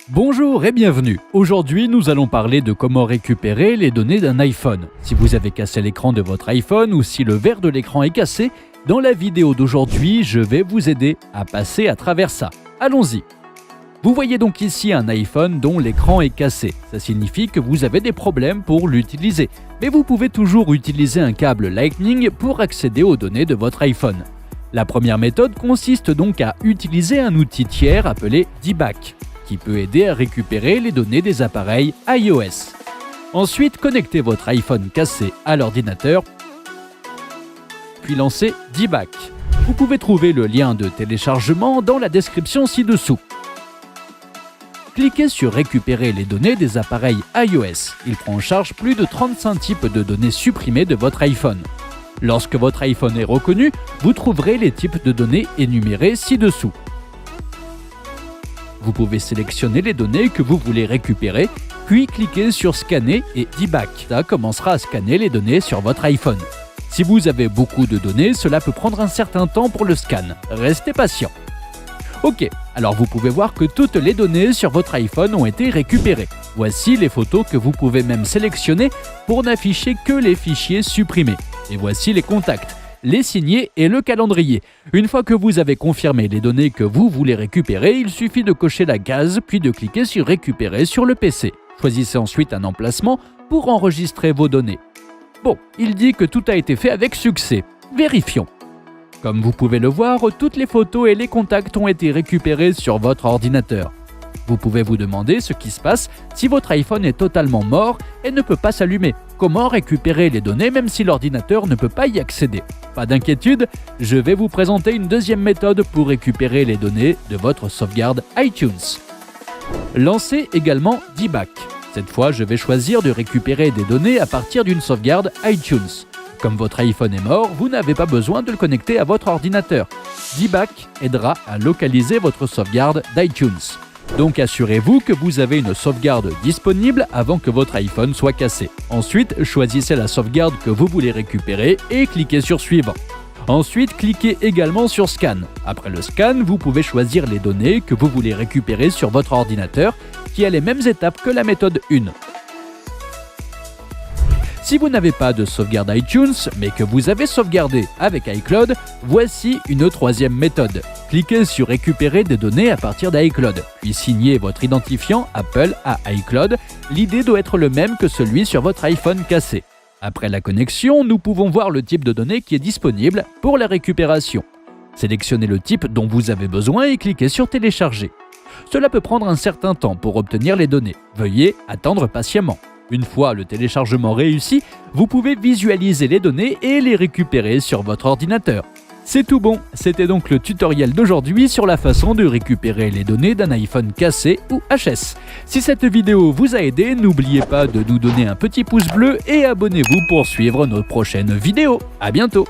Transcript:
Bonjour et bienvenue. Aujourd'hui, nous allons parler de comment récupérer les données d'un iPhone. Si vous avez cassé l'écran de votre iPhone ou si le verre de l'écran est cassé, dans la vidéo d'aujourd'hui, je vais vous aider à passer à travers ça. Allons-y. Vous voyez donc ici un iPhone dont l'écran est cassé. Ça signifie que vous avez des problèmes pour l'utiliser. Mais vous pouvez toujours utiliser un câble Lightning pour accéder aux données de votre iPhone. La première méthode consiste donc à utiliser un outil tiers appelé D-Back, qui peut aider à récupérer les données des appareils iOS. Ensuite, connectez votre iPhone cassé à l'ordinateur, puis lancez D-Back. Vous pouvez trouver le lien de téléchargement dans la description ci-dessous. Cliquez sur Récupérer les données des appareils iOS. Il prend en charge plus de 35 types de données supprimées de votre iPhone. Lorsque votre iPhone est reconnu, vous trouverez les types de données énumérés ci-dessous. Vous pouvez sélectionner les données que vous voulez récupérer, puis cliquez sur Scanner et D-Back. Ça commencera à scanner les données sur votre iPhone. Si vous avez beaucoup de données, cela peut prendre un certain temps pour le scan. Restez patient. Ok, alors vous pouvez voir que toutes les données sur votre iPhone ont été récupérées. Voici les photos que vous pouvez même sélectionner pour n'afficher que les fichiers supprimés. Et voici les contacts, les signés et le calendrier. Une fois que vous avez confirmé les données que vous voulez récupérer, il suffit de cocher la case puis de cliquer sur Récupérer sur le PC. Choisissez ensuite un emplacement pour enregistrer vos données. Bon, il dit que tout a été fait avec succès. Vérifions. Comme vous pouvez le voir, toutes les photos et les contacts ont été récupérés sur votre ordinateur. Vous pouvez vous demander ce qui se passe si votre iPhone est totalement mort et ne peut pas s'allumer. Comment récupérer les données même si l'ordinateur ne peut pas y accéder? Pas d'inquiétude, je vais vous présenter une deuxième méthode pour récupérer les données de votre sauvegarde iTunes. Lancez également D-Back. Cette fois, je vais choisir de récupérer des données à partir d'une sauvegarde iTunes. Comme votre iPhone est mort, vous n'avez pas besoin de le connecter à votre ordinateur. D-Back aidera à localiser votre sauvegarde d'iTunes. Donc assurez-vous que vous avez une sauvegarde disponible avant que votre iPhone soit cassé. Ensuite, choisissez la sauvegarde que vous voulez récupérer et cliquez sur Suivre. Ensuite, cliquez également sur Scan. Après le scan, vous pouvez choisir les données que vous voulez récupérer sur votre ordinateur qui a les mêmes étapes que la méthode 1. Si vous n'avez pas de sauvegarde iTunes, mais que vous avez sauvegardé avec iCloud, voici une troisième méthode. Cliquez sur Récupérer des données à partir d'iCloud, puis signez votre identifiant Apple à iCloud. L'idée doit être le même que celui sur votre iPhone cassé. Après la connexion, nous pouvons voir le type de données qui est disponible pour la récupération. Sélectionnez le type dont vous avez besoin et cliquez sur Télécharger. Cela peut prendre un certain temps pour obtenir les données. Veuillez attendre patiemment. Une fois le téléchargement réussi, vous pouvez visualiser les données et les récupérer sur votre ordinateur. C'est tout bon, c'était donc le tutoriel d'aujourd'hui sur la façon de récupérer les données d'un iPhone cassé ou HS. Si cette vidéo vous a aidé, n'oubliez pas de nous donner un petit pouce bleu et abonnez-vous pour suivre nos prochaines vidéos. À bientôt!